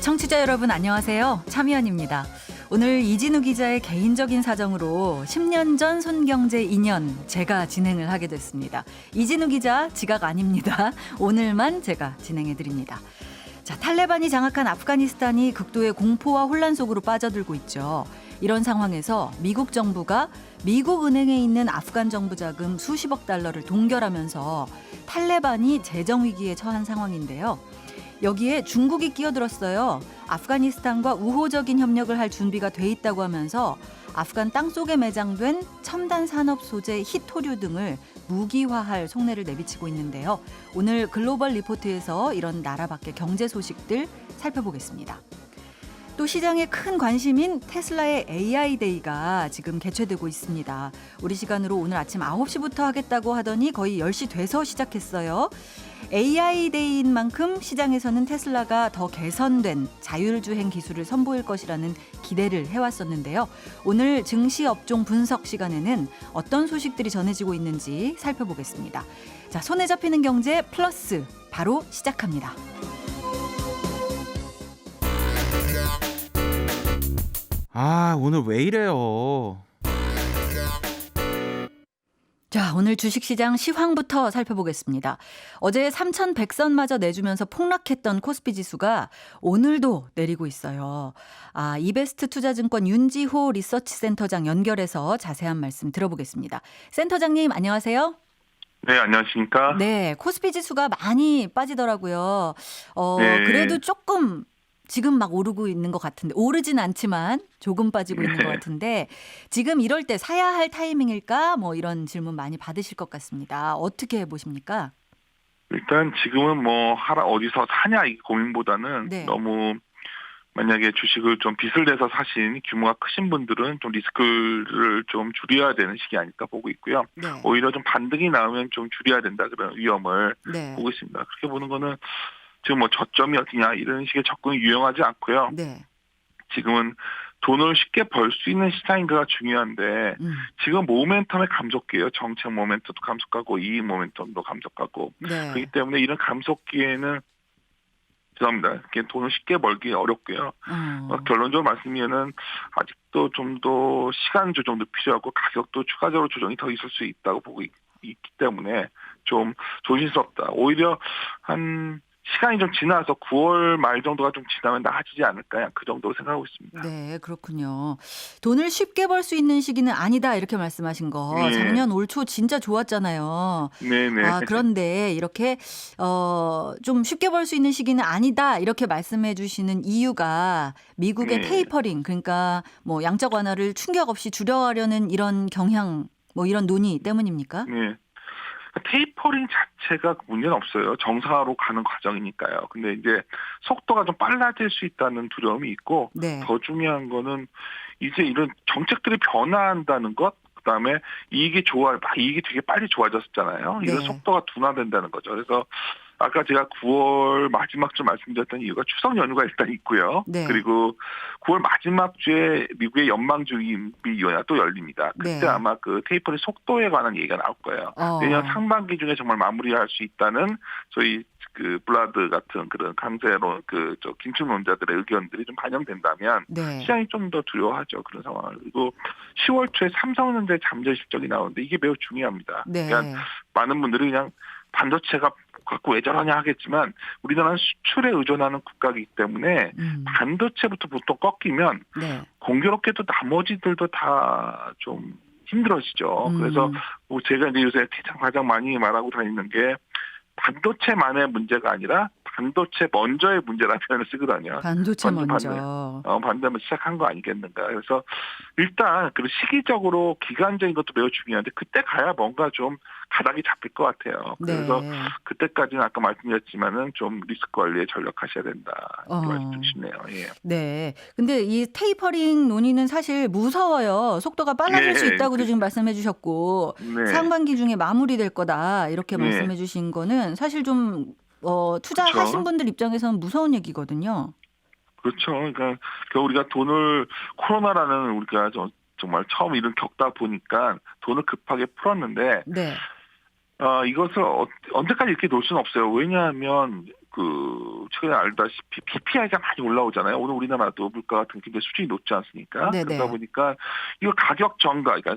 청취자 여러분 안녕하세요. 차미연입니다. 오늘 이진우 기자의 개인적인 사정으로 10년 전 손경제 2년 제가 진행을 하게 됐습니다. 이진우 기자 지각 아닙니다. 오늘만 제가 진행해드립니다. 자, 탈레반이 장악한 아프가니스탄이 극도의 공포와 혼란 속으로 빠져들고 있죠. 이런 상황에서 미국 정부가 미국 은행에 있는 아프간 정부 자금 수십억 달러를 동결하면서 탈레반이 재정 위기에 처한 상황인데요. 여기에 중국이 끼어들었어요. 아프가니스탄과 우호적인 협력을 할 준비가 돼 있다고 하면서 아프간 땅속에 매장된 첨단 산업 소재 희토류 등을 무기화할 속내를 내비치고 있는데요. 오늘 글로벌 리포트에서 이런 나라 밖의 경제 소식들 살펴보겠습니다. 또 시장에 큰 관심인 테슬라의 AI 데이가 지금 개최되고 있습니다. 우리 시간으로 오늘 아침 9시부터 하겠다고 하더니 거의 10시 돼서 시작했어요. AI 데이인 만큼 시장에서는 테슬라가 더 개선된 자율주행 기술을 선보일 것이라는 기대를 해왔었는데요. 오늘 증시 업종 분석 시간에는 어떤 소식들이 전해지고 있는지 살펴보겠습니다. 자, 손에 잡히는 경제 플러스 바로 시작합니다. 오늘 왜 이래요? 자, 오늘 주식시장 시황부터 살펴보겠습니다. 어제 3,100선마저 내주면서 폭락했던 코스피 지수가 오늘도 내리고 있어요. 이베스트 투자증권 윤지호 리서치센터장 연결해서 자세한 말씀 들어보겠습니다. 센터장님 안녕하세요. 네, 안녕하십니까? 네, 코스피 지수가 많이 빠지더라고요. 네. 그래도 조금 지금 막 오르고 있는 것 같은데 오르진 않지만 조금 빠지고 있는 것 같은데 지금 이럴 때 사야 할 타이밍일까? 뭐 이런 질문 많이 받으실 것 같습니다. 어떻게 보십니까? 일단 지금은 어디서 사냐 이 고민보다는 네. 너무 만약에 주식을 좀 빚을 내서 사신 규모가 크신 분들은 좀 리스크를 좀 줄여야 되는 시기 아닐까 보고 있고요. 네. 오히려 좀 반등이 나오면 좀 줄여야 된다 그런 위험을 네. 보고 있습니다. 그렇게 보는 거는 지금 저점이 어디냐 이런 식의 접근이 유용하지 않고요. 네. 지금은 돈을 쉽게 벌 수 있는 시장인가가 중요한데 지금 모멘텀의 감속기예요. 정책 모멘텀도 감속하고 이익 모멘텀도 감속하고 네. 그렇기 때문에 이런 감속기에는 죄송합니다. 이렇게 돈을 쉽게 벌기 어렵고요. 결론적으로 말씀드리면 아직도 좀 더 시간 조정도 필요하고 가격도 추가적으로 조정이 더 있을 수 있다고 보고 있기 때문에 좀 조심스럽다. 오히려 한 시간이 좀 지나서 9월 말 정도가 좀 지나면 나아지지 않을까 그 정도로 생각하고 있습니다. 네, 그렇군요. 돈을 쉽게 벌 수 있는 시기는 아니다 이렇게 말씀하신 거. 네. 작년 올 초 진짜 좋았잖아요. 네네. 그런데 이렇게 좀 쉽게 벌 수 있는 시기는 아니다 이렇게 말씀해 주시는 이유가 미국의 네. 테이퍼링 그러니까 뭐 양적 완화를 충격 없이 줄여가려는 이런 경향 뭐 이런 논의 때문입니까? 네. 테이퍼링 자체가 문제는 없어요. 정상화로 가는 과정이니까요. 근데 이제 속도가 좀 빨라질 수 있다는 두려움이 있고 네. 더 중요한 거는 이제 이런 정책들이 변화한다는 것, 그다음에 이익이 되게 빨리 좋아졌었잖아요. 이런 네. 속도가 둔화된다는 거죠. 그래서 아까 제가 9월 마지막쯤 말씀드렸던 이유가 추석 연휴가 일단 있고요. 네. 그리고 9월 마지막 주에 미국의 연방준비위원회가 또 열립니다. 그때 네. 아마 그 테이퍼링 속도에 관한 얘기가 나올 거예요. 내년 상반기 중에 정말 마무리할 수 있다는 저희 그 블라드 같은 그런 강제론 긴축론자들의 의견들이 좀 반영된다면 네. 시장이 좀 더 두려워하죠. 그런 상황을. 그리고 10월 초에 삼성전자의 잠재 실적이 나오는데 이게 매우 중요합니다. 네. 그러니까 많은 분들이 그냥 반도체가 갖고 왜 저러냐 하겠지만 우리나라는 수출에 의존하는 국가이기 때문에 반도체부터 보통 꺾이면 네. 공교롭게도 나머지들도 다 좀 힘들어지죠. 그래서 제가 이제 요새 가장 많이 말하고 다니는 게 반도체만의 문제가 아니라 반도체 먼저의 문제라는 표현을 쓰거든요. 반도체 먼저. 반대면 시작한 거 아니겠는가. 그래서 일단 그 시기적으로 기간적인 것도 매우 중요한데 그때 가야 뭔가 좀 가닥이 잡힐 것 같아요. 그래서 네. 그때까지는 아까 말씀드렸지만은 좀 리스크 관리에 전력하셔야 된다. 이렇게 말씀드리고 싶네요. 예. 네. 근데 이 테이퍼링 논의는 사실 무서워요. 속도가 빨라질 수 있다고도 지금 말씀해 주셨고 네. 상반기 중에 마무리될 거다 이렇게 네. 말씀해 주신 거는 사실 좀 투자하신 그렇죠. 분들 입장에서는 무서운 얘기거든요. 그렇죠. 그러니까 우리가 돈을 코로나라는 우리가 정말 처음 이런 겪다 보니까 돈을 급하게 풀었는데 네. 이것을 언제까지 이렇게 놓을 수는 없어요. 왜냐하면 최근에 알다시피 PPI가 많이 올라오잖아요. 오늘 우리나라도 물가 같은 게 굉장히 수준이 높지 않습니까? 네네. 그러다 보니까 이거 가격 정가, 그러니까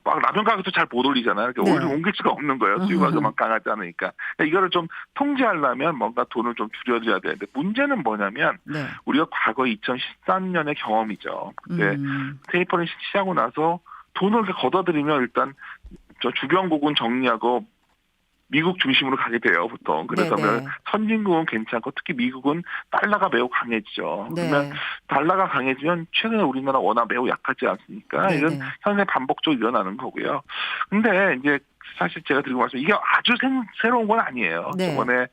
막 라면 가격도 잘 못 올리잖아요. 그러니까 네. 옮길 수가 없는 거예요. 수요가 그만 강하지 않으니까. 그러니까 이거를 좀 통제하려면 뭔가 돈을 좀 줄여줘야 되는데 문제는 뭐냐면 네. 우리가 과거 2013년의 경험이죠. 그때 테이퍼링 시작하고 나서 돈을 이렇게 걷어들이면 일단 저 주변국은 정리하고 미국 중심으로 가게 돼요, 보통. 그래서 네네. 선진국은 괜찮고 특히 미국은 달러가 매우 강해지죠. 네. 그러면 달러가 강해지면 최근에 우리나라 워낙 매우 약하지 않습니까? 네네. 이건 현재 반복적으로 일어나는 거고요. 근데 이제 사실 제가 드리고 말씀 이게 아주 새로운 건 아니에요. 네. 저번에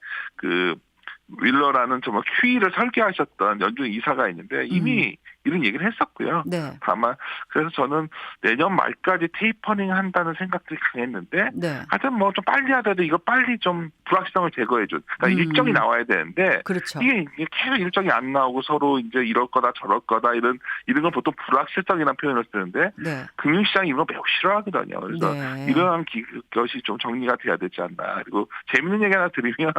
윌러라는 정말 QE를 설계하셨던 연준 이사가 있는데 이미 이런 얘기를 했었고요. 네. 다만 그래서 저는 내년 말까지 테이퍼링 한다는 생각들이 강했는데 네. 하여튼 뭐 좀 빨리 하더라도 이거 빨리 좀 불확실성을 제거해줘. 그러니까 일정이 나와야 되는데 그렇죠. 이게 계속 일정이 안 나오고 서로 이제 이럴 거다 저럴 거다 이런 건 보통 불확실성이라는 표현을 쓰는데 네. 금융시장이 이런 거 매우 싫어하거든요. 그래서 네. 이러한 것이 좀 정리가 돼야 되지 않나. 그리고 재밌는 얘기 하나 드리면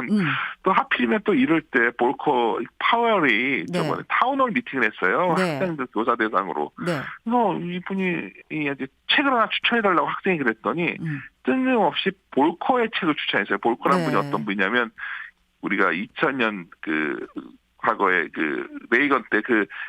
또 하필이면 또 이럴 때 볼커 파웰이 네. 저번에 타운홀 미팅을 했어요. 네. 학생들 교사 대상으로. 네. 그래서 이분이 이제 책을 하나 추천해달라고 학생이 그랬더니 뜬금없이 볼커의 책을 추천했어요. 볼커란 네. 분이 어떤 분이냐면 우리가 2000년 과거에 레이건 때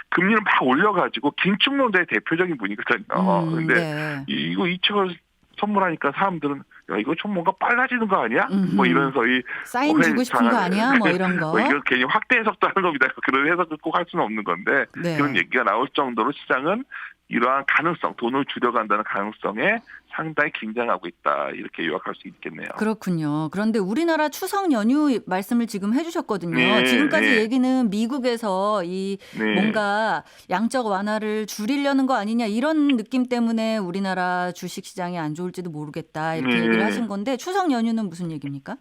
금리를 막 올려가지고 긴축론자의 대표적인 분이거든요. 근데 네. 이 책을 선물하니까 사람들은 야 이거 좀 뭔가 빨라지는 거 아니야? 뭐 이러면서 사인 주고 싶은 거 아니야? 뭐 이런 거. 이거 괜히 확대 해석도 하는 겁니다. 그런 해석을 꼭 할 수는 없는 건데 네. 그런 얘기가 나올 정도로 시장은 이러한 가능성, 돈을 줄여간다는 가능성에 상당히 긴장하고 있다. 이렇게 요약할 수 있겠네요. 그렇군요. 그런데 우리나라 추석 연휴 말씀을 지금 해주셨거든요. 네, 지금까지 네. 얘기는 미국에서 뭔가 양적 완화를 줄이려는 거 아니냐 이런 느낌 때문에 우리나라 주식시장이 안 좋을지도 모르겠다 이렇게 얘기를 하신 건데 추석 연휴는 무슨 얘기입니까?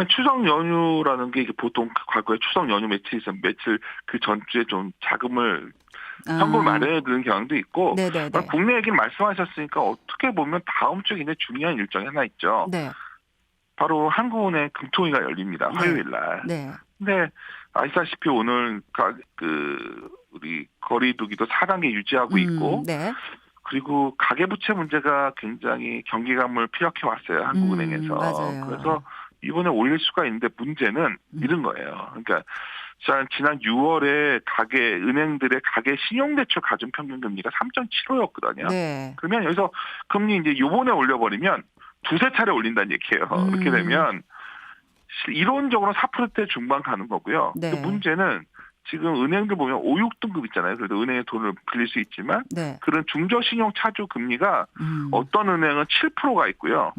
추석 연휴라는 게 이게 보통 과거에 추석 연휴 며칠 있으면 며칠 그 전주에 좀 자금을 현금을 마련해 두는 경향도 있고 네네네. 국내 얘기를 말씀하셨으니까 어떻게 보면 다음 주에 굉장히 중요한 일정이 하나 있죠. 네. 바로 한국은행 금통위가 열립니다. 화요일 날. 네. 근데 아시다시피 오늘 우리 거리두기도 4단계 유지하고 있고 네. 그리고 가계부채 문제가 굉장히 경기감을 피력해 왔어요. 한국은행에서. 맞아요. 그래서 이번에 올릴 수가 있는데 문제는 이런 거예요. 그러니까 지난 6월에 은행들의 가계 신용대출 가중평균 금리가 3.75였거든요. 네. 그러면 여기서 금리 이제 요번에 올려버리면 두세 차례 올린다는 얘기예요. 이렇게 되면 이론적으로 4%대 중반 가는 거고요. 네. 근데 문제는 지금 은행들 보면 5, 6등급 있잖아요. 그래도 은행에 돈을 빌릴 수 있지만 네. 그런 중저신용 차주 금리가 어떤 은행은 7%가 있고요.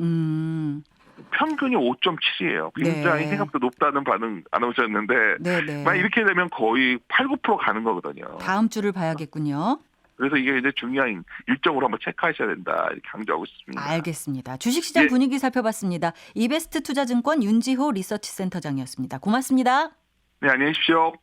평균이 5.7이에요. 굉장히 네. 생각보다 높다는 반응 안 오셨는데 네네. 막 이렇게 되면 거의 8, 9% 가는 거거든요. 다음 주를 봐야겠군요. 그래서 이게 이제 중요한 일정으로 한번 체크하셔야 된다 이렇게 강조하고 싶습니다. 알겠습니다. 주식시장 분위기 살펴봤습니다. 이베스트 투자증권 윤지호 리서치센터장이었습니다. 고맙습니다. 네, 안녕히 계십시오.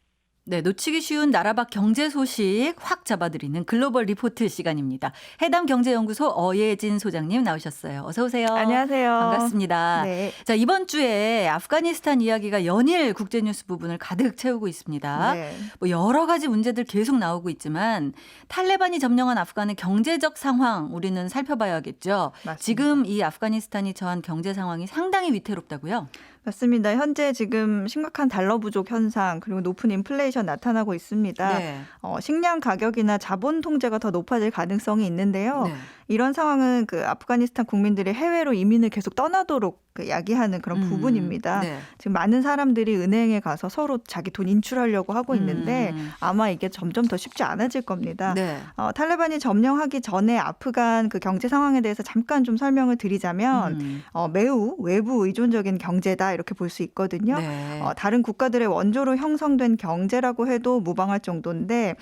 네, 놓치기 쉬운 나라 밖 경제 소식 확 잡아드리는 글로벌 리포트 시간입니다. 해당 경제연구소 어예진 소장님 나오셨어요. 어서 오세요. 안녕하세요. 반갑습니다. 네. 자, 이번 주에 아프가니스탄 이야기가 연일 국제뉴스 부분을 가득 채우고 있습니다. 네. 뭐 여러 가지 문제들 계속 나오고 있지만 탈레반이 점령한 아프간의 경제적 상황 우리는 살펴봐야겠죠. 맞습니다. 지금 이 아프가니스탄이 처한 경제 상황이 상당히 위태롭다고요? 맞습니다. 현재 지금 심각한 달러 부족 현상 그리고 높은 인플레이션 나타나고 있습니다. 네. 식량 가격이나 자본 통제가 더 높아질 가능성이 있는데요. 네. 이런 상황은 아프가니스탄 국민들이 해외로 이민을 계속 떠나도록 야기하는 그런 부분입니다. 네. 지금 많은 사람들이 은행에 가서 서로 자기 돈 인출하려고 하고 있는데 아마 이게 점점 더 쉽지 않아질 겁니다. 네. 탈레반이 점령하기 전에 아프간 경제 상황에 대해서 잠깐 좀 설명을 드리자면 매우 외부 의존적인 경제다 이렇게 볼 수 있거든요. 네. 다른 국가들의 원조로 형성된 경제라고 해도 무방할 정도인데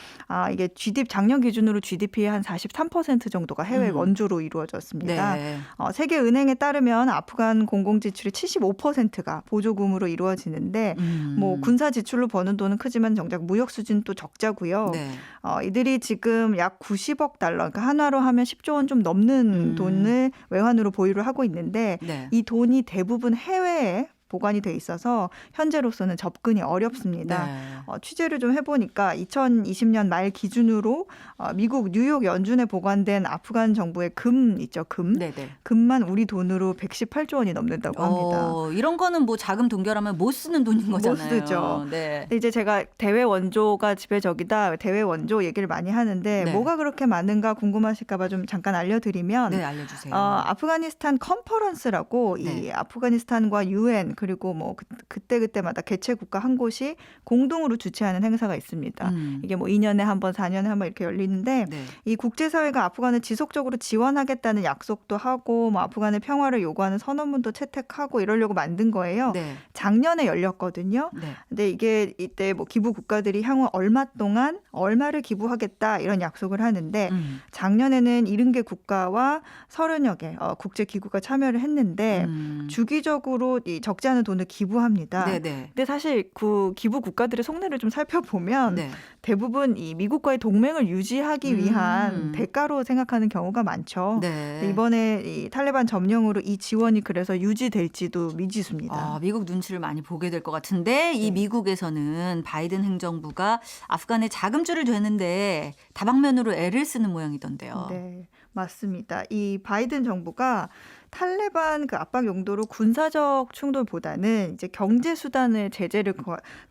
이게 작년 기준으로 GDP의 한 43% 정도가 해외 원조로 이루어졌습니다. 네. 세계은행에 따르면 아프간 공공지출의 75%가 보조금으로 이루어지는데 뭐 군사 지출로 버는 돈은 크지만 정작 무역 수준 또 적자고요. 네. 이들이 지금 약 90억 달러, 그러니까 한화로 하면 10조 원 좀 넘는 돈을 외환으로 보유를 하고 있는데 네. 이 돈이 대부분 해외에 보관이 돼 있어서 현재로서는 접근이 어렵습니다. 네. 취재를 좀 해보니까 2020년 말 기준으로 미국 뉴욕 연준에 보관된 아프간 정부의 금 있죠, 금. 네네. 금만 우리 돈으로 118조 원이 넘는다고 합니다. 이런 거는 뭐 자금 동결하면 못 쓰는 돈인 거잖아요. 못 쓰죠. 네. 근데 이제 제가 대외 원조가 지배적이다, 대외 원조 얘기를 많이 하는데 네. 뭐가 그렇게 많은가 궁금하실까봐 좀 잠깐 알려드리면 네, 알려주세요. 아프가니스탄 컨퍼런스라고 네. 이 아프가니스탄과 유엔 그리고 뭐 그때마다 개최 국가 한 곳이 공동으로 주최하는 행사가 있습니다. 이게 뭐 2년에 한 번, 4년에 한 번 이렇게 열리는데 네. 이 국제사회가 아프간을 지속적으로 지원하겠다는 약속도 하고 뭐 아프간의 평화를 요구하는 선언문도 채택하고 이러려고 만든 거예요. 네. 작년에 열렸거든요. 네. 근데 이게 이때 뭐 기부 국가들이 향후 얼마 동안 얼마를 기부하겠다 이런 약속을 하는데 작년에는 70개 국가와 30여 개 국제 기구가 참여를 했는데 주기적으로 이 적지 않은 돈을 기부합니다. 네네. 근데 사실 그 기부 국가들의 속내를 좀 살펴보면 네. 대부분 이 미국과의 동맹을 유지하기 위한 대가로 생각하는 경우가 많죠. 네. 이번에 이 탈레반 점령으로 이 지원이 그래서 유지될지도 미지수입니다. 미국 눈치를 많이 보게 될 것 같은데 이 미국에서는 바이든 행정부가 아프간에 자금줄을 대는데 다방면으로 애를 쓰는 모양이던데요. 네, 맞습니다. 이 바이든 정부가 탈레반 그 압박 용도로 군사적 충돌보다는 이제 경제 수단을 제재를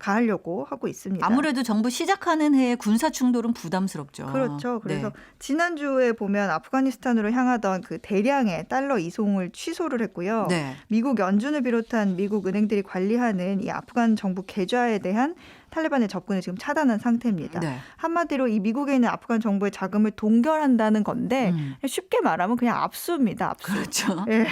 가하려고 하고 있습니다. 아무래도 정부 시작하는 해에 군사 충돌은 부담스럽죠. 그렇죠. 그래서 네. 지난주에 보면 아프가니스탄으로 향하던 그 대량의 달러 이송을 취소를 했고요. 네. 미국 연준을 비롯한 미국 은행들이 관리하는 이 아프간 정부 계좌에 대한 탈레반의 접근을 지금 차단한 상태입니다. 네. 한마디로 이 미국에 있는 아프간 정부의 자금을 동결한다는 건데 쉽게 말하면 그냥 압수입니다. 압수. 그렇죠. 예.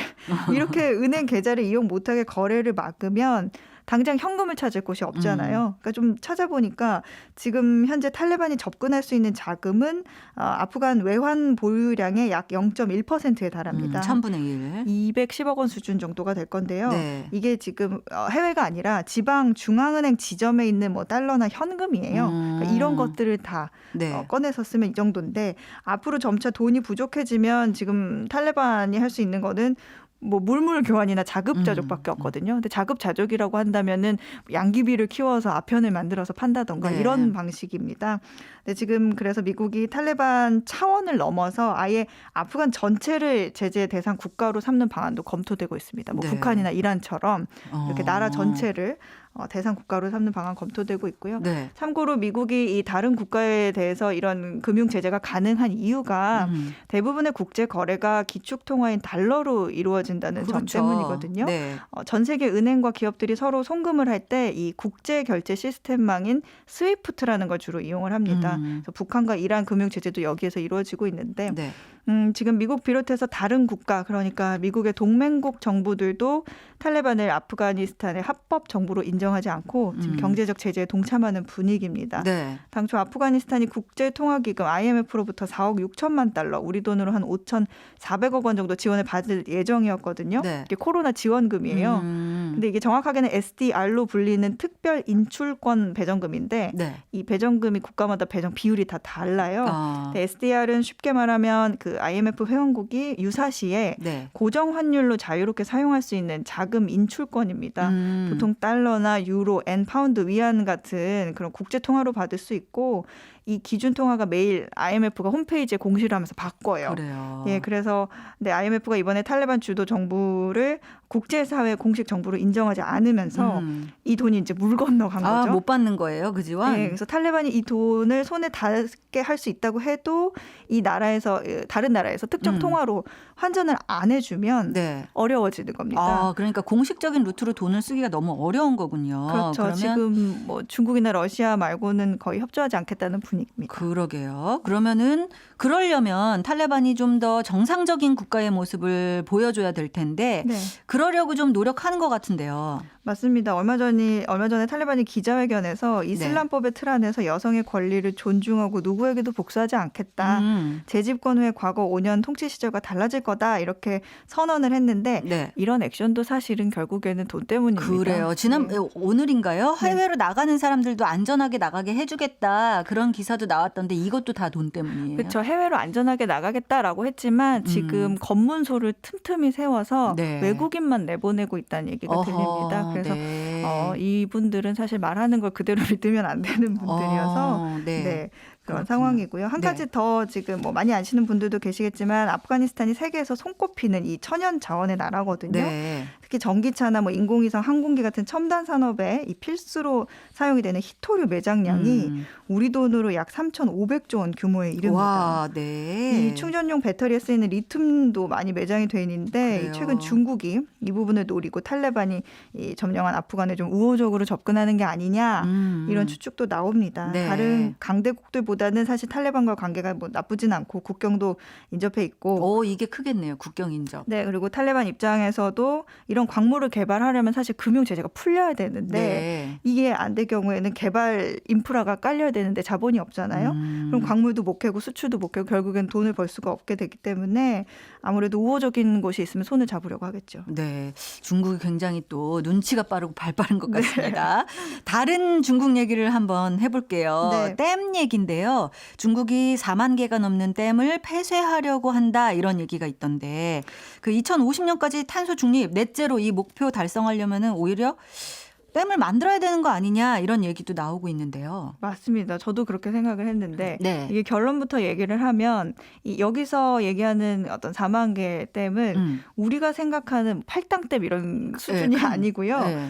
이렇게 은행 계좌를 이용 못하게 거래를 막으면 당장 현금을 찾을 곳이 없잖아요. 그러니까 좀 찾아보니까 지금 현재 탈레반이 접근할 수 있는 자금은 아프간 외환 보유량의 약 0.1%에 달합니다. 1000분의 1. 210억 원 수준 정도가 될 건데요. 네. 이게 지금 해외가 아니라 지방 중앙은행 지점에 있는 뭐 달러나 현금이에요. 그러니까 이런 것들을 다 네. 꺼내서 쓰면 이 정도인데 앞으로 점차 돈이 부족해지면 지금 탈레반이 할 수 있는 거는 뭐 물물 교환이나 자급자족밖에 없거든요. 근데 자급자족이라고 한다면은 양귀비를 키워서 아편을 만들어서 판다던가 네. 이런 방식입니다. 근데 지금 그래서 미국이 탈레반 차원을 넘어서 아예 아프간 전체를 제재 대상 국가로 삼는 방안도 검토되고 있습니다. 뭐 네. 북한이나 이란처럼 이렇게 나라 전체를 대상 국가로 삼는 방안 검토되고 있고요. 네. 참고로 미국이 이 다른 국가에 대해서 이런 금융 제재가 가능한 이유가 대부분의 국제 거래가 기축 통화인 달러로 이루어진다는 점 그렇죠. 때문이거든요. 네. 전 세계 은행과 기업들이 서로 송금을 할 때 이 국제 결제 시스템망인 스위프트라는 걸 주로 이용을 합니다. 그래서 북한과 이란 금융 제재도 여기에서 이루어지고 있는데 네. 지금 미국 비롯해서 다른 국가 그러니까 미국의 동맹국 정부들도 탈레반을 아프가니스탄의 합법 정부로 인정하지 않고 지금 경제적 제재에 동참하는 분위기입니다. 네. 당초 아프가니스탄이 국제통화기금 IMF로부터 4억 6천만 달러, 우리 돈으로 한 5,400억 원 정도 지원을 받을 예정이었거든요. 네. 이게 코로나 지원금이에요. 근데 이게 정확하게는 SDR로 불리는 특별 인출권 배정금인데 네. 이 배정금이 국가마다 배정 비율이 다 달라요. 근데 SDR은 쉽게 말하면 그 IMF 회원국이 유사시에 네. 고정 환율로 자유롭게 사용할 수 있는 자금 인출권입니다. 보통 달러나 유로, 엔, 파운드, 위안 같은 그런 국제 통화로 받을 수 있고 이 기준 통화가 매일 IMF가 홈페이지에 공시를 하면서 바꿔요. 그래요. 예, 그래서 근데 IMF가 이번에 탈레반 주도 정부를 국제사회 공식 정부로 인정하지 않으면서 이 돈이 이제 물 건너간 거죠. 못 받는 거예요, 그 지원? 네, 그래서 탈레반이 이 돈을 손에 닿게 할 수 있다고 해도 이 나라에서 다른 나라에서 특정 통화로 환전을 안 해주면 네. 어려워지는 겁니다. 그러니까 공식적인 루트로 돈을 쓰기가 너무 어려운 거군요. 그렇죠. 그러면 지금 뭐 중국이나 러시아 말고는 거의 협조하지 않겠다는 분위기입니다. 그러게요. 그러면은 그러려면 탈레반이 좀 더 정상적인 국가의 모습을 보여줘야 될 텐데 네. 그러려고 좀 노력하는 것 같은데요. 맞습니다. 얼마 전에 탈레반이 기자회견에서 이슬람법의 틀 안에서 여성의 권리를 존중하고 누구에게도 복수하지 않겠다. 재집권 후에 과거 5년 통치 시절과 달라질 거다. 이렇게 선언을 했는데 네. 이런 액션도 사실은 결국에는 돈 때문입니다. 그래요. 오늘인가요? 해외로 나가는 사람들도 안전하게 나가게 해주겠다. 그런 기사도 나왔던데 이것도 다 돈 때문이에요. 그렇죠. 해외로 안전하게 나가겠다라고 했지만 지금 검문소를 틈틈이 세워서 네. 외국인만 첩보단만 내보내고 있다는 얘기가 들립니다. 그래서 네. 이분들은 사실 말하는 걸 그대로 믿으면 안 되는 분들이어서 네. 그런 그렇구나. 상황이고요. 한 가지 네. 더 지금 뭐 많이 아시는 분들도 계시겠지만 아프가니스탄이 세계에서 손꼽히는 이 천연 자원의 나라거든요. 네. 특히 전기차나 뭐 인공위성, 항공기 같은 첨단 산업에 이 필수로 사용이 되는 히토류 매장량이 우리 돈으로 약 3,500조 원 규모에 이릅니다. 와, 네. 이 충전용 배터리에 쓰이는 리튬도 많이 매장이 돼 있는데 그래요. 최근 중국이 이 부분을 노리고 탈레반이 이 점령한 아프간에 좀 우호적으로 접근하는 게 아니냐 이런 추측도 나옵니다. 네. 다른 강대국들보다는 사실 탈레반과 관계가 뭐 나쁘진 않고 국경도 인접해 있고 이게 크겠네요. 국경 인접. 네, 그리고 탈레반 입장에서도 이런 광물을 개발하려면 사실 금융 제재가 풀려야 되는데 네. 이게 안 될 경우에는 개발 인프라가 깔려야 되는데 자본이 없잖아요. 그럼 광물도 못 캐고 수출도 못 캐고 결국엔 돈을 벌 수가 없게 되기 때문에 아무래도 우호적인 곳이 있으면 손을 잡으려고 하겠죠. 네, 중국이 굉장히 또 눈치가 빠르고 발 빠른 것 같습니다. 다른 중국 얘기를 한번 해볼게요. 네. 댐 얘기인데요. 중국이 4만 개가 넘는 댐을 폐쇄하려고 한다 이런 얘기가 있던데 그 2050년까지 탄소 중립 넷제로 이 목표 달성하려면은 오히려 댐을 만들어야 되는 거 아니냐 이런 얘기도 나오고 있는데요. 맞습니다. 저도 그렇게 생각을 했는데 네. 이게 결론부터 얘기를 하면 여기서 얘기하는 어떤 4만 개 댐은 우리가 생각하는 팔당댐 이런 수준이 아니고요. 네.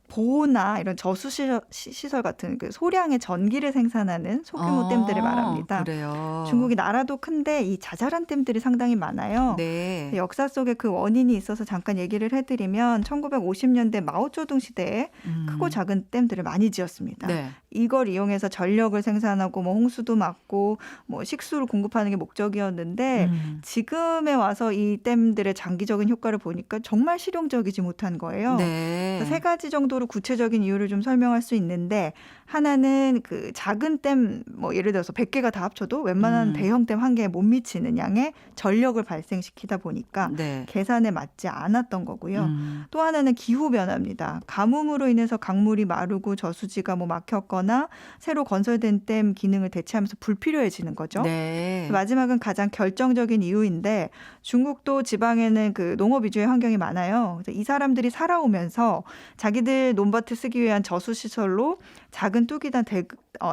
보호나 이런 저수시설 같은 그 소량의 전기를 생산하는 소규모 댐들을 말합니다. 그래요. 중국이 나라도 큰데 이 자잘한 댐들이 상당히 많아요. 네. 역사 속에 그 원인이 있어서 잠깐 얘기를 해드리면 1950년대 마오쩌둥 시대에 크고 작은 댐들을 많이 지었습니다. 네. 이걸 이용해서 전력을 생산하고 뭐 홍수도 막고 뭐 식수를 공급하는 게 목적이었는데 지금에 와서 이 댐들의 장기적인 효과를 보니까 정말 실용적이지 못한 거예요. 네. 그래서 세 가지 정도로 구체적인 이유를 좀 설명할 수 있는데 하나는 그 작은 댐 뭐 예를 들어서 100개가 다 합쳐도 웬만한 대형 댐 한 개에 못 미치는 양의 전력을 발생시키다 보니까 네. 계산에 맞지 않았던 거고요. 또 하나는 기후 변화입니다. 가뭄으로 인해서 강물이 마르고 저수지가 뭐 막혔거나 새로 건설된 댐 기능을 대체하면서 불필요해지는 거죠. 네. 마지막은 가장 결정적인 이유인데 중국도 지방에는 그 농업 위주의 환경이 많아요. 그래서 이 사람들이 살아오면서 자기들 논밭을 쓰기 위한 저수시설로 작은 뚝이단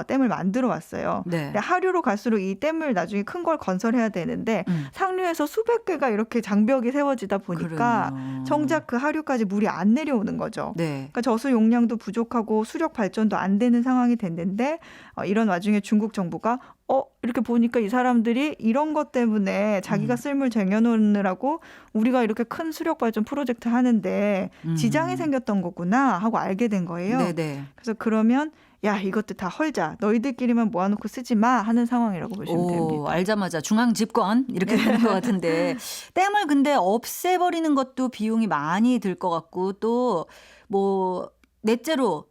댐을 만들어 왔어요. 네. 근데 하류로 갈수록 이 댐을 나중에 큰 걸 건설해야 되는데 상류에서 수백 개가 이렇게 장벽이 세워지다 보니까 그러네요. 정작 그 하류까지 물이 안 내려오는 거죠. 네. 그러니까 저수 용량도 부족하고 수력 발전도 안 되는 상황이 됐는데 이런 와중에 중국 정부가 이렇게 보니까 이 사람들이 이런 것 때문에 자기가 쓸물 쟁여놓느라고 우리가 이렇게 큰 수력 발전 프로젝트 하는데 지장이 생겼던 거구나 하고 알게 된 거예요. 네네. 그래서 그러면 야 이것들 다 헐자 너희들끼리만 모아놓고 쓰지 마 하는 상황이라고 보시면 됩니다. 알자마자 중앙 집권 이렇게 되는 것 같은데 댐을 근데 없애버리는 것도 비용이 많이 들 것 같고 또 뭐 넷째로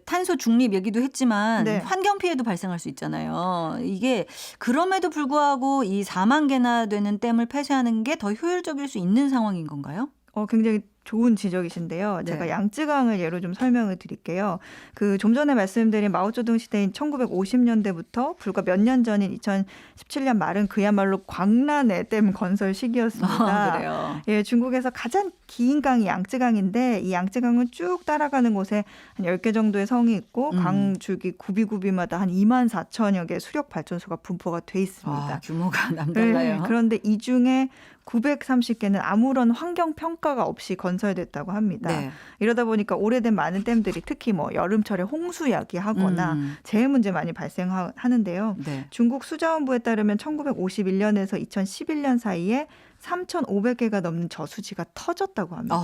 탄소 중립 얘기도 했지만 네. 환경 피해도 발생할 수 있잖아요. 이게 그럼에도 불구하고 이 4만 개나 되는 댐을 폐쇄하는 게 더 효율적일 수 있는 상황인 건가요? 굉장히 좋은 지적이신데요. 제가 네. 양쯔강을 예로 좀 설명을 드릴게요. 그 좀 전에 말씀드린 마오쩌둥 시대인 1950년대부터 불과 몇 년 전인 2017년 말은 그야말로 광란의 댐 건설 시기였습니다. 그래요. 예, 중국에서 가장 긴 강이 양쯔강인데 이 양쯔강은 쭉 따라가는 곳에 한 10개 정도의 성이 있고 강 줄기 구비구비마다 한 2만 4천여 개의 수력 발전소가 분포가 돼 있습니다. 규모가 남달라요. 네, 그런데 이 중에 930개는 아무런 환경 평가가 없이 건설됐다고 합니다. 네. 이러다 보니까 오래된 많은 댐들이 특히 뭐 여름철에 홍수 야기하거나 재해 문제 많이 발생하는데요. 네. 중국 수자원부에 따르면 1951년에서 2011년 사이에 3,500개가 넘는 저수지가 터졌다고 합니다.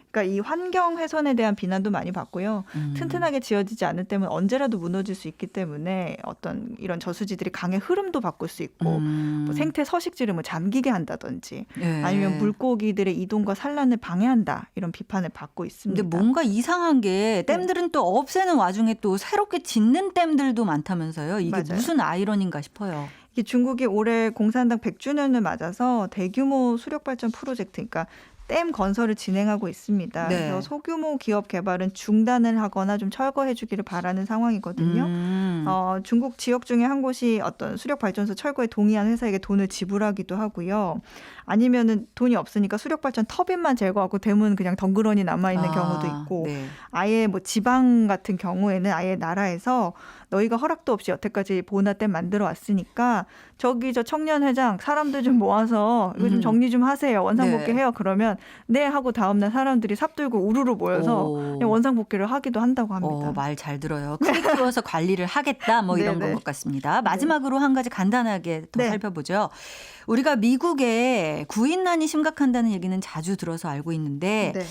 그러니까 이 환경 훼손에 대한 비난도 많이 받고요. 튼튼하게 지어지지 않을 때면 언제라도 무너질 수 있기 때문에 어떤 이런 저수지들이 강의 흐름도 바꿀 수 있고 뭐 생태 서식지를 뭐 잠기게 한다든지 네. 아니면 물고기들의 이동과 산란을 방해한다 이런 비판을 받고 있습니다. 근데 뭔가 이상한 게 댐들은 또 없애는 와중에 또 새롭게 짓는 댐들도 많다면서요. 이게 맞아요. 무슨 아이러니인가 싶어요. 이게 중국이 올해 공산당 100주년을 맞아서 대규모 수력 발전 프로젝트, 그러니까 댐 건설을 진행하고 있습니다. 네. 그래서 소규모 기업 개발은 중단을 하거나 좀 철거해 주기를 바라는 상황이거든요. 중국 지역 중에 한 곳이 어떤 수력 발전소 철거에 동의한 회사에게 돈을 지불하기도 하고요. 아니면은 돈이 없으니까 수력 발전 터빈만 제거하고 대문 그냥 덩그러니 남아 있는 경우도 있고, 네. 아예 뭐 지방 같은 경우에는 아예 나라에서 너희가 허락도 없이 여태까지 보나댐 만들어 왔으니까 저기 저 청년 회장 사람들 좀 모아서 이거 좀 정리 좀 하세요. 원상복귀 네. 해요. 그러면 네 하고 다음날 사람들이 삽들고 우르르 모여서 오. 그냥 원상복귀를 하기도 한다고 합니다. 말 잘 들어요. 크게 키워서 관리를 하겠다 뭐 이런 네네. 것 같습니다. 마지막으로 한 가지 간단하게 더 네. 살펴보죠. 우리가 미국에 구인난이 심각한다는 얘기는 자주 들어서 알고 있는데 네.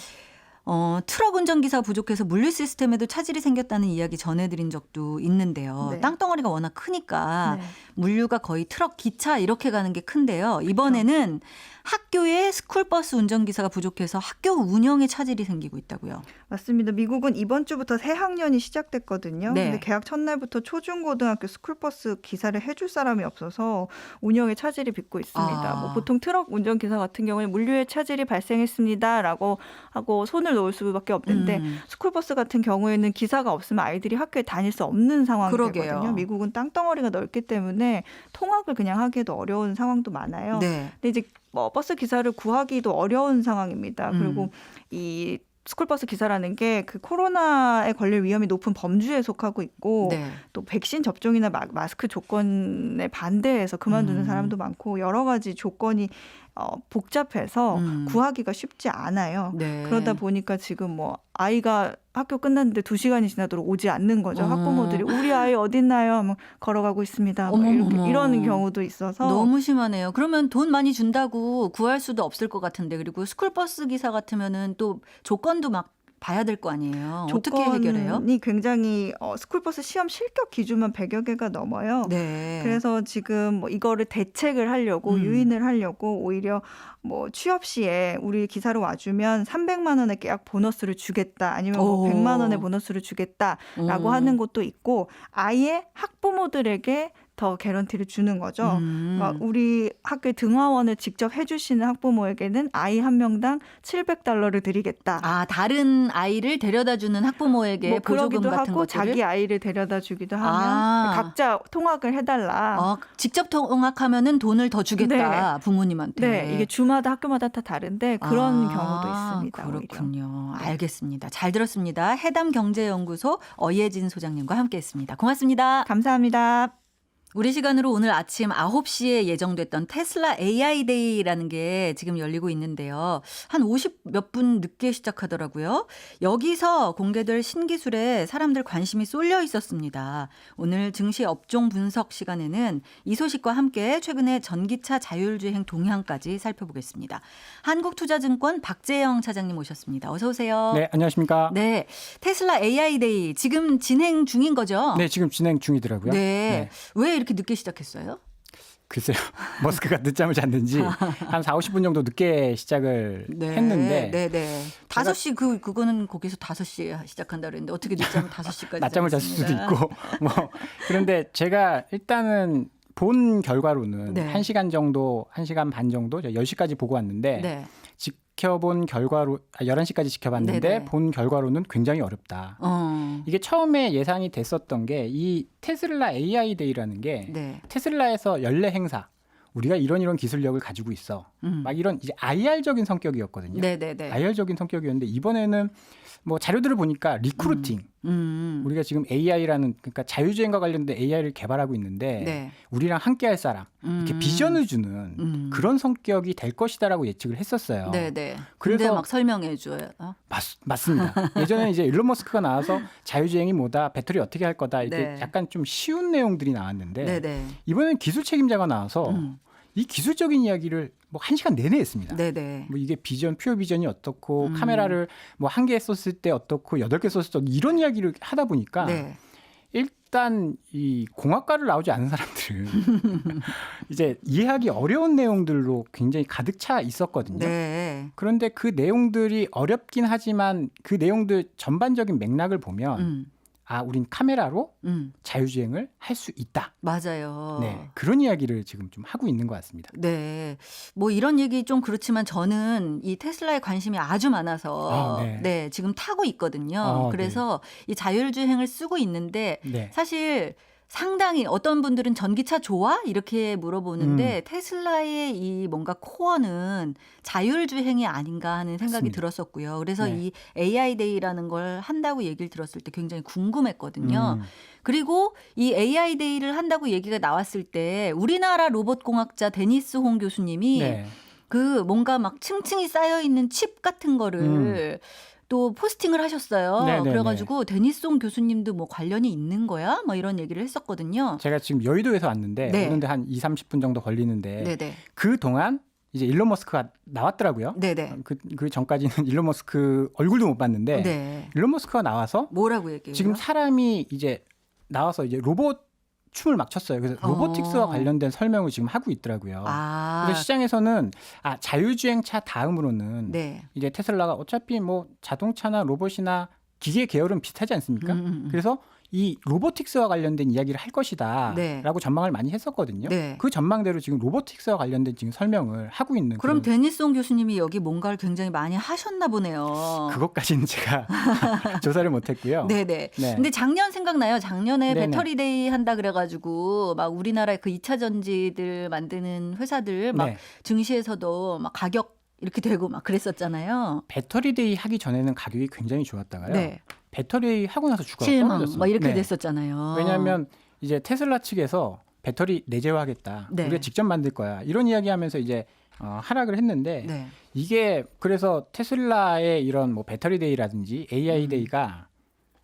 트럭 운전기사 부족해서 물류 시스템에도 차질이 생겼다는 이야기 전해드린 적도 있는데요. 네. 땅덩어리가 워낙 크니까 네. 물류가 거의 트럭, 기차 이렇게 가는 게 큰데요. 이번에는 학교에 스쿨버스 운전기사가 부족해서 학교 운영에 차질이 생기고 있다고요. 맞습니다. 미국은 이번 주부터 새 학년이 시작됐거든요. 네. 근데 개학 첫날부터 초중고등학교 스쿨버스 기사를 해줄 사람이 없어서 운영에 차질이 빚고 있습니다. 뭐 보통 트럭 운전기사 같은 경우에 물류에 차질이 발생했습니다라고 하고 손을 놓을 수밖에 없는데 스쿨버스 같은 경우에는 기사가 없으면 아이들이 학교에 다닐 수 없는 상황이 그러게요. 되거든요. 미국은 땅덩어리가 넓기 때문에 통학을 그냥 하기도 어려운 상황도 많아요. 네. 근데 이제 버스 기사를 구하기도 어려운 상황입니다. 그리고 이 스쿨버스 기사라는 게 그 코로나에 걸릴 위험이 높은 범주에 속하고 있고 네. 또 백신 접종이나 마스크 조건에 반대해서 그만두는 사람도 많고 여러 가지 조건이 복잡해서 구하기가 쉽지 않아요. 네. 그러다 보니까 지금 뭐 아이가 학교 끝났는데 2시간이 지나도록 오지 않는 거죠. 학부모들이 우리 아이 어딨나요? 뭐 걸어가고 있습니다. 뭐 어머머머. 이런 경우도 있어서 너무 심하네요. 그러면 돈 많이 준다고 구할 수도 없을 것 같은데 그리고 스쿨버스 기사 같으면은 또 조건도 막 봐야 될 거 아니에요. 어떻게 해결해요? 조건이 굉장히 스쿨버스 시험 실격 기준만 100여 개가 넘어요. 네. 그래서 지금 뭐 이거를 대책을 하려고 유인을 하려고 오히려 뭐 취업 시에 우리 기사로 와주면 300만 원의 계약 보너스를 주겠다 아니면 뭐 100만 원의 보너스를 주겠다라고 하는 곳도 있고 아예 학부모들에게 더 개런티를 주는 거죠. 그러니까 우리 학교 등하원을 직접 해주시는 학부모에게는 아이 한 명당 $700를 드리겠다. 아, 다른 아이를 데려다주는 학부모에게 뭐 보조금 그러기도 같은 하고 것들을 자기 아이를 데려다 주기도 하면 각자 통학을 해달라. 직접 통학하면은 돈을 더 주겠다 부모님한테. 네, 이게 주마다 학교마다 다 다른데 그런 경우도 있습니다. 그렇군요. 오히려. 알겠습니다. 잘 들었습니다. 해담경제연구소 어예진 소장님과 함께했습니다. 고맙습니다. 감사합니다. 우리 시간으로 오늘 아침 9시에 예정됐던 테슬라 AI 데이라는 게 지금 열리고 있는데요. 한 50 몇 분 늦게 시작하더라고요. 여기서 공개될 신기술에 사람들 관심이 쏠려 있었습니다. 오늘 증시 업종 분석 시간에는 이 소식과 함께 최근에 전기차 자율주행 동향까지 살펴보겠습니다. 한국투자증권 박재영 차장님 오셨습니다. 어서 오세요. 네, 안녕하십니까? 네, 테슬라 AI 데이 지금 진행 중인 거죠? 네, 지금 진행 중이더라고요. 네. 왜 이렇게 늦게 시작했어요? 글쎄요. 머스크가 늦잠을 잤는지 한 4, 50분 정도 늦게 시작을 했는데 네. 5시 그거는 거기서 5시에 시작한다 그랬는데 어떻게 늦잠을 5시까지 낮잠을 잤을 수도 있고 뭐 그런데 제가 일단은 본 결과로는 네. 1시간 정도, 1시간 반 정도 10시까지 보고 왔는데 네. 지켜본 결과로 11시까지 지켜봤는데 네네. 본 결과로는 굉장히 어렵다. 이게 처음에 예상이 됐었던 게 이 테슬라 AI 데이라는 게 네. 테슬라에서 연례 행사 우리가 이런 기술력을 가지고 있어. 막 이런 이제 IR적인 성격이었거든요. 네네네. IR적인 성격이었는데 이번에는 뭐 자료들을 보니까 리크루팅. 우리가 지금 AI라는 그러니까 자율주행과 관련된 AI를 개발하고 있는데 네. 우리랑 함께할 사람 이렇게 비전을 주는 그런 성격이 될 것이다라고 예측을 했었어요. 네네. 그래서 근데 막 설명해 줘요. 맞습니다. 예전에 이제 일론 머스크가 나와서 자율주행이 뭐다, 배터리 어떻게 할 거다 이렇게 네. 약간 좀 쉬운 내용들이 나왔는데 네네. 이번에는 기술 책임자가 나와서 이 기술적인 이야기를 뭐 1시간 내내 했습니다. 네네. 뭐 이게 퓨어 비전이 어떻고 카메라를 뭐 1개 썼을 때 어떻고 8개 썼을 때 이런 이야기를 하다 보니까 네. 일단 이 공학과를 나오지 않은 사람들은 이제 이해하기 어려운 내용들로 굉장히 가득 차 있었거든요. 네. 그런데 그 내용들이 어렵긴 하지만 그 내용들 전반적인 맥락을 보면 우린 카메라로 음. 자율주행을 할 수 있다. 맞아요. 네, 그런 이야기를 지금 좀 하고 있는 것 같습니다. 네. 뭐 이런 얘기 좀 그렇지만 저는 이 테슬라에 관심이 아주 많아서 네, 지금 타고 있거든요. 그래서 이 자율주행을 쓰고 있는데 네. 사실 상당히 어떤 분들은 전기차 좋아? 이렇게 물어보는데 테슬라의 이 뭔가 코어는 자율주행이 아닌가 하는 생각이 맞습니다. 들었었고요. 그래서 네. 이 AI 데이라는 걸 한다고 얘기를 들었을 때 굉장히 궁금했거든요. 그리고 이 AI 데이를 한다고 얘기가 나왔을 때 우리나라 로봇공학자 데니스 홍 교수님이 네. 그 뭔가 막 층층이 쌓여 있는 칩 같은 거를 또 포스팅을 하셨어요. 네네네. 그래가지고 데니송 교수님도 뭐 관련이 있는 거야? 뭐 이런 얘기를 했었거든요. 제가 지금 여의도에서 왔는데 네. 오는데 한 2, 30분 정도 걸리는데 네네. 그 동안 이제 일론 머스크가 나왔더라고요. 네네. 그 전까지는 일론 머스크 얼굴도 못 봤는데 네. 일론 머스크가 나와서 뭐라고 얘기해요? 지금 사람이 이제 나와서 이제 로봇 춤을 막 췄어요. 그래서 로보틱스와 관련된 설명을 지금 하고 있더라고요. 그래서 시장에서는 자율주행차 다음으로는 네. 이제 테슬라가 어차피 뭐 자동차나 로봇이나 기계 계열은 비슷하지 않습니까? 그래서 이 로보틱스와 관련된 이야기를 할 것이다라고 네. 전망을 많이 했었거든요. 네. 그 전망대로 지금 로보틱스와 관련된 지금 설명을 하고 있는. 그럼 데니송 교수님이 여기 뭔가를 굉장히 많이 하셨나 보네요. 그것까지는 제가 조사를 못했고요. 네네. 네. 근데 작년 생각나요? 작년에 네네. 배터리데이 한다 그래가지고 막 우리나라의 그 2차 전지들 만드는 회사들 막 네. 증시에서도 막 가격 이렇게 되고 막 그랬었잖아요. 배터리데이 하기 전에는 가격이 굉장히 좋았다가요. 네. 배터리 하고 나서 주가가 실망 떨어졌어요. 막 이렇게 네. 됐었잖아요. 왜냐하면 이제 테슬라 측에서 배터리 내재화하겠다. 네. 우리가 직접 만들 거야. 이런 이야기하면서 이제 하락을 했는데 네. 이게 그래서 테슬라의 이런 뭐 배터리데이라든지 AI데이가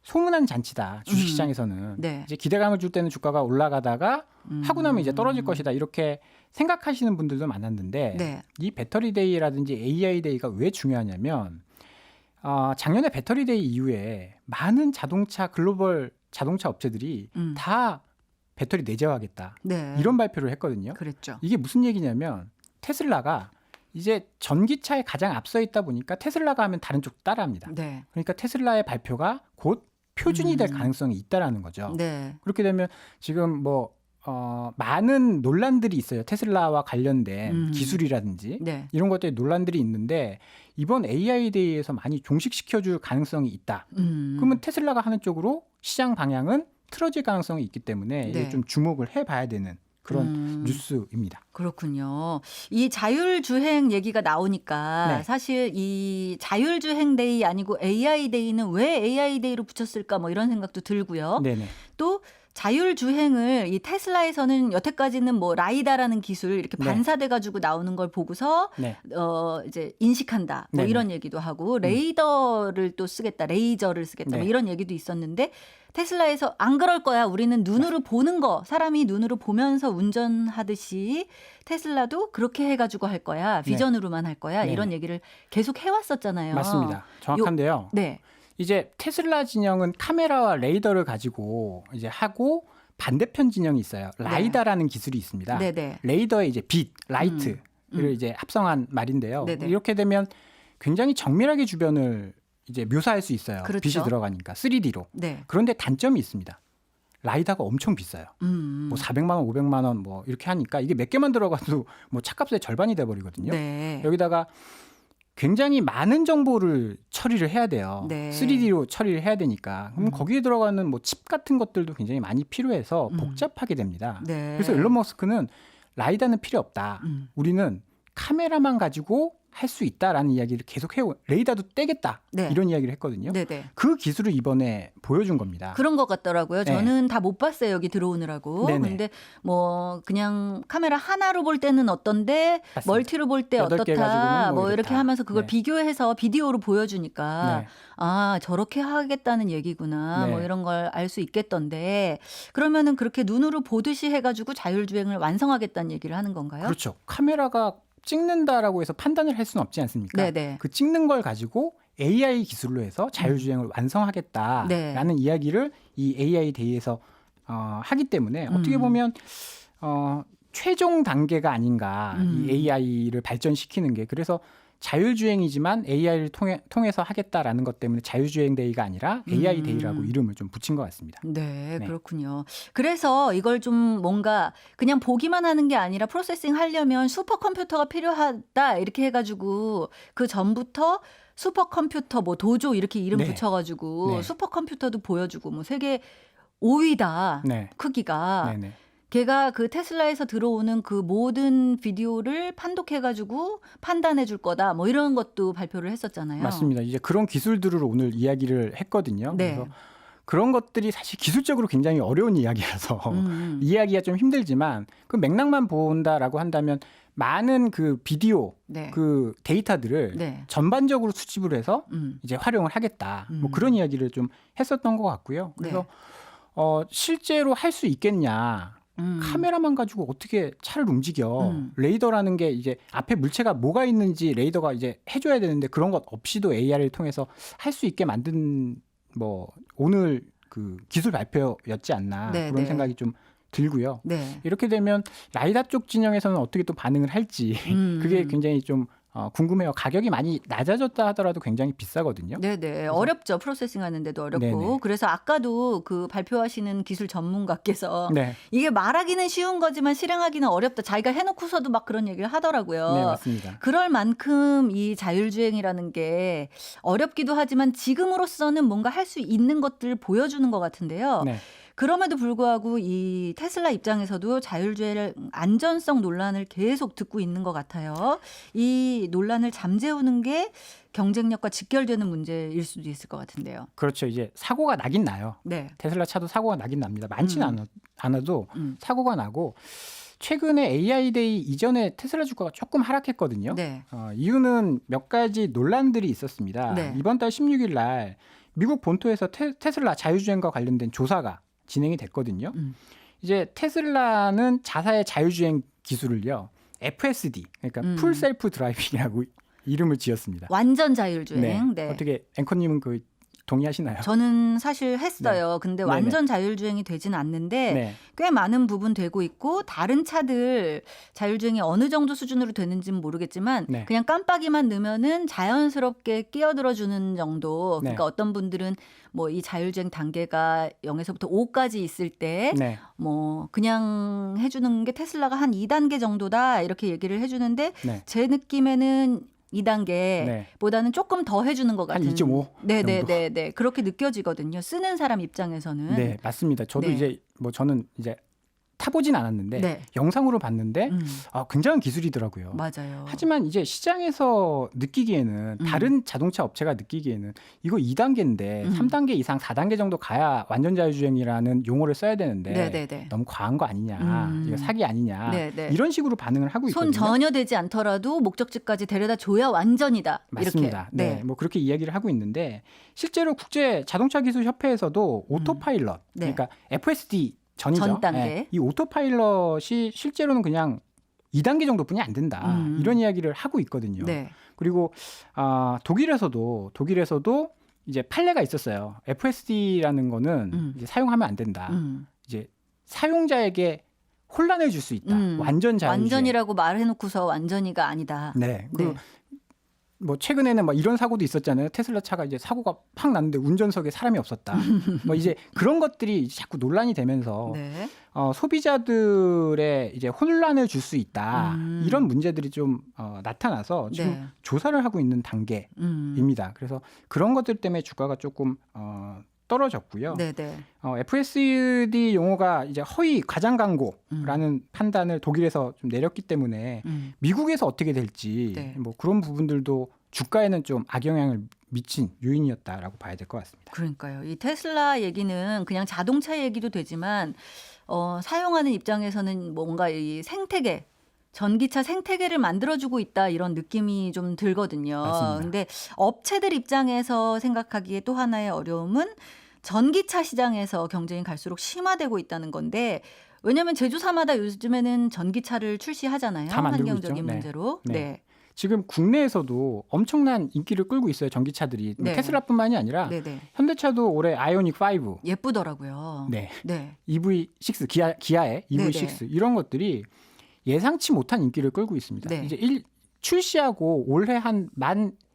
소문난 잔치다. 주식시장에서는 네. 이제 기대감을 줄 때는 주가가 올라가다가 하고 나면 이제 떨어질 것이다. 이렇게 생각하시는 분들도 많았는데 네. 이 배터리데이라든지 AI데이가 왜 중요하냐면 작년에 배터리데이 이후에 많은 글로벌 자동차 업체들이 다 배터리 내재화하겠다. 네. 이런 발표를 했거든요. 그랬죠. 이게 무슨 얘기냐면 테슬라가 이제 전기차에 가장 앞서 있다 보니까 테슬라가 하면 다른 쪽도 따라합니다. 네. 그러니까 테슬라의 발표가 곧 표준이 될 가능성이 있다라는 거죠. 네. 그렇게 되면 지금 많은 논란들이 있어요. 테슬라와 관련된 기술이라든지 네. 이런 것들에 논란들이 있는데 이번 AI데이에서 많이 종식시켜줄 가능성이 있다. 그러면 테슬라가 하는 쪽으로 시장 방향은 틀어질 가능성이 있기 때문에 이게 네. 좀 주목을 해봐야 되는 그런 뉴스입니다. 그렇군요. 이 자율주행 얘기가 나오니까 네. 사실 이 자율주행 데이 아니고 AI 데이는 왜 AI 데이로 붙였을까 뭐 이런 생각도 들고요. 네네. 또 자율주행을 이 테슬라에서는 여태까지는 뭐 라이다라는 기술 이렇게 네. 반사돼 가지고 나오는 걸 보고서 네. 이제 인식한다 뭐 네네. 이런 얘기도 하고 레이더를 또 쓰겠다 레이저를 쓰겠다 네. 뭐 이런 얘기도 있었는데 테슬라에서 안 그럴 거야 우리는 눈으로 보는 거 사람이 눈으로 보면서 운전하듯이 테슬라도 그렇게 해가지고 할 거야 비전으로만 할 거야 네. 이런 얘기를 계속 해왔었잖아요. 맞습니다. 정확한데요. 네. 이제 테슬라 진영은 카메라와 레이더를 가지고 이제 하고 반대편 진영이 있어요. 라이다라는 기술이 있습니다. 네네. 레이더의 이제 빛, 라이트를 이제 합성한 말인데요. 네네. 이렇게 되면 굉장히 정밀하게 주변을 이제 묘사할 수 있어요. 그렇죠. 빛이 들어가니까 3D로. 네. 그런데 단점이 있습니다. 라이다가 엄청 비싸요. 뭐 400만 원, 500만 원 뭐 이렇게 하니까 이게 몇 개만 들어가도 뭐 차값의 절반이 돼 버리거든요. 네. 여기다가 굉장히 많은 정보를 처리를 해야 돼요. 네. 3D로 처리를 해야 되니까. 그럼 거기에 들어가는 뭐 칩 같은 것들도 굉장히 많이 필요해서 복잡하게 됩니다. 네. 그래서 일론 머스크는 라이다는 필요 없다. 우리는 카메라만 가지고 할 수 있다라는 이야기를 계속 해오. 레이더도 떼겠다. 네. 이런 이야기를 했거든요. 네네. 그 기술을 이번에 보여준 겁니다. 그런 것 같더라고요. 네. 저는 다 못 봤어요. 여기 들어오느라고. 네네. 근데 뭐 그냥 카메라 하나로 볼 때는 어떤데 맞습니다. 멀티로 볼 때 8개 어떻다. 가지고는 뭐 뭐 이렇게 이렇다. 하면서 그걸 네. 비교해서 비디오로 보여주니까 네. 아 저렇게 하겠다는 얘기구나. 네. 뭐 이런 걸 알 수 있겠던데 그러면은 그렇게 눈으로 보듯이 해가지고 자율주행을 완성하겠다는 얘기를 하는 건가요? 그렇죠. 카메라가 찍는다라고 해서 판단을 할 수는 없지 않습니까? 네네. 그 찍는 걸 가지고 AI 기술로 해서 자율주행을 완성하겠다라는 네. 이야기를 이 AI 데이에서 하기 때문에 어떻게 보면 최종 단계가 아닌가 이 AI를 발전시키는 게. 그래서 자율주행이지만 AI를 통해서 하겠다라는 것 때문에 자율주행 데이가 아니라 AI 데이라고 이름을 좀 붙인 것 같습니다. 네, 네. 그렇군요. 그래서 이걸 좀 뭔가 그냥 보기만 하는 게 아니라 프로세싱 하려면 슈퍼컴퓨터가 필요하다 이렇게 해가지고 그 전부터 슈퍼컴퓨터 뭐 도조 이렇게 이름 네. 붙여가지고 네. 슈퍼컴퓨터도 보여주고 뭐 세계 5위다 네. 크기가. 네네. 걔가 그 테슬라에서 들어오는 그 모든 비디오를 판독해가지고 판단해 줄 거다. 뭐 이런 것도 발표를 했었잖아요. 맞습니다. 이제 그런 기술들을 오늘 이야기를 했거든요. 네. 그래서 그런 것들이 사실 기술적으로 굉장히 어려운 이야기라서 이해하기가 좀 힘들지만 그 맥락만 본다라고 한다면 많은 그 비디오 네. 그 데이터들을 네. 전반적으로 수집을 해서 이제 활용을 하겠다. 뭐 그런 이야기를 좀 했었던 것 같고요. 그래서 네. 실제로 할 수 있겠냐? 카메라만 가지고 어떻게 차를 움직여? 레이더라는 게 이제 앞에 물체가 뭐가 있는지 레이더가 이제 해줘야 되는데 그런 것 없이도 AR을 통해서 할 수 있게 만든 뭐 오늘 그 기술 발표였지 않나 네, 그런 네. 생각이 좀 들고요. 네. 이렇게 되면 라이다 쪽 진영에서는 어떻게 또 반응을 할지 그게 굉장히 좀 궁금해요. 가격이 많이 낮아졌다 하더라도 굉장히 비싸거든요. 네네. 어렵죠. 프로세싱 하는데도 어렵고. 네네. 그래서 아까도 그 발표하시는 기술 전문가께서 네, 이게 말하기는 쉬운 거지만 실행하기는 어렵다. 자기가 해놓고서도 막 그런 얘기를 하더라고요. 네 맞습니다. 그럴 만큼 이 자율주행이라는 게 어렵기도 하지만 지금으로서는 뭔가 할 수 있는 것들을 보여주는 것 같은데요. 네. 그럼에도 불구하고 이 테슬라 입장에서도 자율주행 안전성 논란을 계속 듣고 있는 것 같아요. 이 논란을 잠재우는 게 경쟁력과 직결되는 문제일 수도 있을 것 같은데요. 그렇죠. 이제 사고가 나긴 나요. 네. 테슬라 차도 사고가 나긴 납니다. 많지는 않아도 음. 사고가 나고 최근에 AI 데이 이전에 테슬라 주가가 조금 하락했거든요. 네. 이유는 몇 가지 논란들이 있었습니다. 네. 이번 달 16일 날 미국 본토에서 테슬라 자율주행과 관련된 조사가 진행이 됐거든요. 이제 테슬라는 자사의 자율주행 기술을요. FSD, 그러니까 풀 셀프 드라이빙이라고 이름을 지었습니다. 완전 자율주행. 네. 어떻게 앵커님은 그 동의하시나요? 저는 사실 했어요. 근데 네네. 완전 자율주행이 되진 않는데 네. 꽤 많은 부분 되고 있고 다른 차들 자율주행이 어느 정도 수준으로 되는지는 모르겠지만 네. 그냥 깜빡이만 넣으면은 자연스럽게 끼어들어 주는 정도. 네. 그러니까 어떤 분들은 뭐 이 자율주행 단계가 0에서부터 5까지 있을 때 네. 뭐 그냥 해주는 게 테슬라가 한 2단계 정도다 이렇게 얘기를 해주는데 네. 제 느낌에는 2단계보다는 조금 더 해주는 것 한 같은. 2.5 네네네. 그렇게 느껴지거든요. 쓰는 사람 입장에서는. 네, 맞습니다. 저도 네. 이제 뭐 저는 이제 타보진 않았는데 네. 영상으로 봤는데 굉장한 기술이더라고요. 맞아요. 하지만 이제 시장에서 느끼기에는 다른 자동차 업체가 느끼기에는 이거 2단계인데 3단계 이상 4단계 정도 가야 완전 자율주행이라는 용어를 써야 되는데 네네네. 너무 과한 거 아니냐, 이거 사기 아니냐 네네. 이런 식으로 반응을 하고 있거든요. 손 전혀 대지 않더라도 목적지까지 데려다 줘야 완전이다. 맞습니다. 이렇게. 네, 뭐 그렇게 이야기를 하고 있는데 실제로 국제 자동차 기술 협회에서도 오토파일럿, 네. 그러니까 FSD 전이죠. 전 단계. 네, 이 오토파일럿이 실제로는 그냥 2단계 정도뿐이 안 된다. 이런 이야기를 하고 있거든요. 네. 그리고 독일에서도 이제 판례가 있었어요. FSD라는 거는 이제 사용하면 안 된다. 이제 사용자에게 혼란을 줄 수 있다. 완전 자율주행. 완전이라고 말해놓고서 완전히가 아니다. 네. 그리고 네. 뭐 최근에는 막 이런 사고도 있었잖아요. 테슬라 차가 이제 사고가 팍 났는데 운전석에 사람이 없었다. 뭐 이제 그런 것들이 자꾸 논란이 되면서 네. 소비자들의 이제 혼란을 줄 수 있다. 이런 문제들이 좀 나타나서 지금 네. 조사를 하고 있는 단계입니다. 그래서 그런 것들 때문에 주가가 조금 떨어졌고요. 네네. FSD 용어가 이제 허위 과장 광고라는 판단을 독일에서 좀 내렸기 때문에 미국에서 어떻게 될지 네. 뭐 그런 부분들도 주가에는 좀 악영향을 미친 요인이었다라고 봐야 될 것 같습니다. 그러니까요. 이 테슬라 얘기는 그냥 자동차 얘기도 되지만 사용하는 입장에서는 뭔가 이 생태계 전기차 생태계를 만들어주고 있다 이런 느낌이 좀 들거든요. 맞습니다. 근데 업체들 입장에서 생각하기에 또 하나의 어려움은 전기차 시장에서 경쟁이 갈수록 심화되고 있다는 건데 왜냐하면 제조사마다 요즘에는 전기차를 출시하잖아요. 다 만들고 환경적인 있죠. 네. 문제로. 네. 네. 지금 국내에서도 엄청난 인기를 끌고 있어요. 전기차들이. 네. 테슬라뿐만이 아니라 네네. 현대차도 올해 아이오닉 5, 예쁘더라고요. 네. 네. EV6 기아의 EV6 네네. 이런 것들이 예상치 못한 인기를 끌고 있습니다. 네. 이제 출시하고 올해 한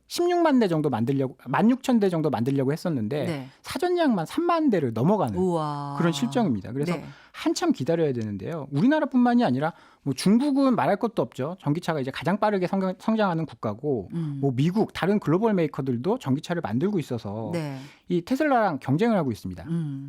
16만 대 정도 만들려고 16,000대 정도 만들려고 했었는데 네. 사전량만 3만 대를 넘어가는 우와. 그런 실정입니다. 그래서 네. 한참 기다려야 되는데요. 우리나라뿐만이 아니라 뭐 중국은 말할 것도 없죠. 전기차가 이제 가장 빠르게 성장하는 국가고 뭐 미국 다른 글로벌 메이커들도 전기차를 만들고 있어서 네. 이 테슬라랑 경쟁을 하고 있습니다.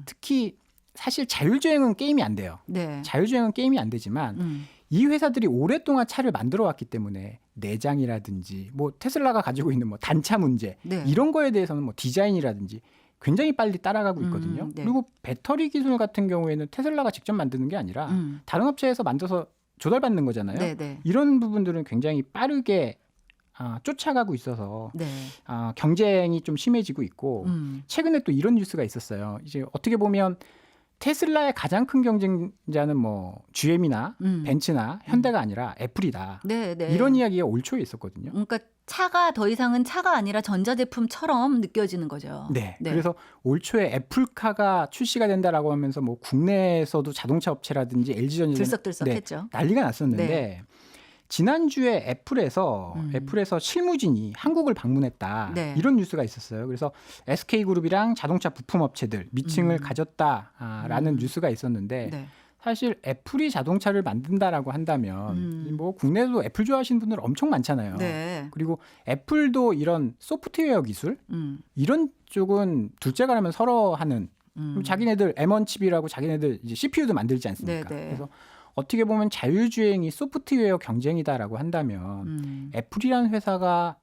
특히 사실 자율주행은 게임이 안 돼요. 네. 자율주행은 게임이 안 되지만 이 회사들이 오랫동안 차를 만들어 왔기 때문에 내장이라든지 뭐 테슬라가 가지고 있는 뭐 단차 문제 네. 이런 거에 대해서는 뭐 디자인이라든지 굉장히 빨리 따라가고 있거든요. 네. 그리고 배터리 기술 같은 경우에는 테슬라가 직접 만드는 게 아니라 다른 업체에서 만들어서 조달받는 거잖아요. 네, 네. 이런 부분들은 굉장히 빠르게 쫓아가고 있어서 네. 경쟁이 좀 심해지고 있고 최근에 또 이런 뉴스가 있었어요. 이제 어떻게 보면 테슬라의 가장 큰 경쟁자는 뭐 GM이나 벤츠나 현대가 아니라 애플이다. 네, 네. 이런 이야기가 올 초에 있었거든요. 그러니까 차가 더 이상은 차가 아니라 전자제품처럼 느껴지는 거죠. 네. 그래서 올 초에 애플카가 출시가 된다라고 하면서 뭐 국내에서도 자동차 업체라든지 LG전자 들썩들썩했죠. 난리가 났었는데 네. 지난주에 애플에서 실무진이 한국을 방문했다. 네. 이런 뉴스가 있었어요. 그래서 SK그룹이랑 자동차 부품 업체들 미팅을 가졌다라는 뉴스가 있었는데 네. 사실 애플이 자동차를 만든다라고 한다면 뭐 국내에도 애플 좋아하시는 분들 엄청 많잖아요. 네. 그리고 애플도 이런 소프트웨어 기술 이런 쪽은 둘째가라면 서로 하는 자기네들 M1 칩이라고 자기네들 이제 CPU도 만들지 않습니까? 네, 네. 그래서 어떻게 보면 자율주행이 소프트웨어 경쟁이다라고 한다면 애플이라는 회사가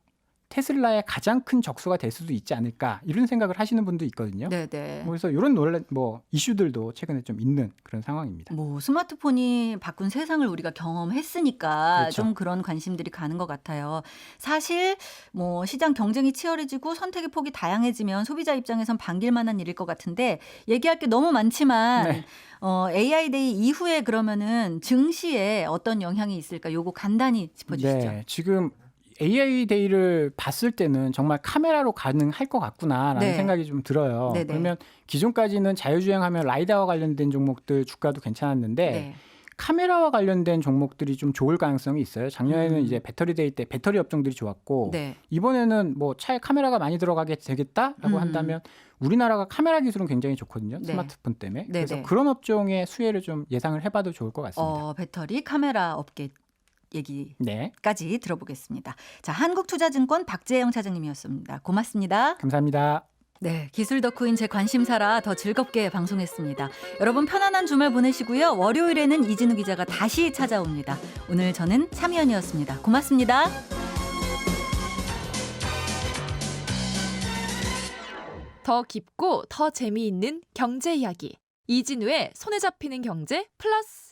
테슬라의 가장 큰 적수가 될 수도 있지 않을까 이런 생각을 하시는 분도 있거든요. 네네. 그래서 이런 이슈들도 최근에 좀 있는 그런 상황입니다. 뭐 스마트폰이 바꾼 세상을 우리가 경험했으니까 그렇죠. 좀 그런 관심들이 가는 것 같아요. 사실 뭐 시장 경쟁이 치열해지고 선택의 폭이 다양해지면 소비자 입장에선 반길 만한 일일 것 같은데 얘기할 게 너무 많지만 네. AI 데이 이후에 그러면은 증시에 어떤 영향이 있을까? 요거 간단히 짚어주시죠. 네, 지금 AI 데이를 봤을 때는 정말 카메라로 가능할 것 같구나라는 네. 생각이 좀 들어요. 네네. 그러면 기존까지는 자율주행하면 라이다와 관련된 종목들 주가도 괜찮았는데 네. 카메라와 관련된 종목들이 좀 좋을 가능성이 있어요. 작년에는 이제 배터리 데이 때 배터리 업종들이 좋았고 네. 이번에는 뭐 차에 카메라가 많이 들어가게 되겠다라고 한다면 우리나라가 카메라 기술은 굉장히 좋거든요. 네. 스마트폰 때문에. 네네. 그래서 그런 업종의 수혜를 좀 예상을 해봐도 좋을 것 같습니다. 배터리 카메라 업계 얘기까지 네, 들어보겠습니다. 자, 한국투자증권 박재영 차장님이었습니다. 고맙습니다. 감사합니다. 네, 기술 덕후인 제 관심사라 더 즐겁게 방송했습니다. 여러분 편안한 주말 보내시고요. 월요일에는 이진우 기자가 다시 찾아옵니다. 오늘 저는 참여연이었습니다. 고맙습니다. 더 깊고 더 재미있는 경제 이야기. 이진우의 손에 잡히는 경제 플러스.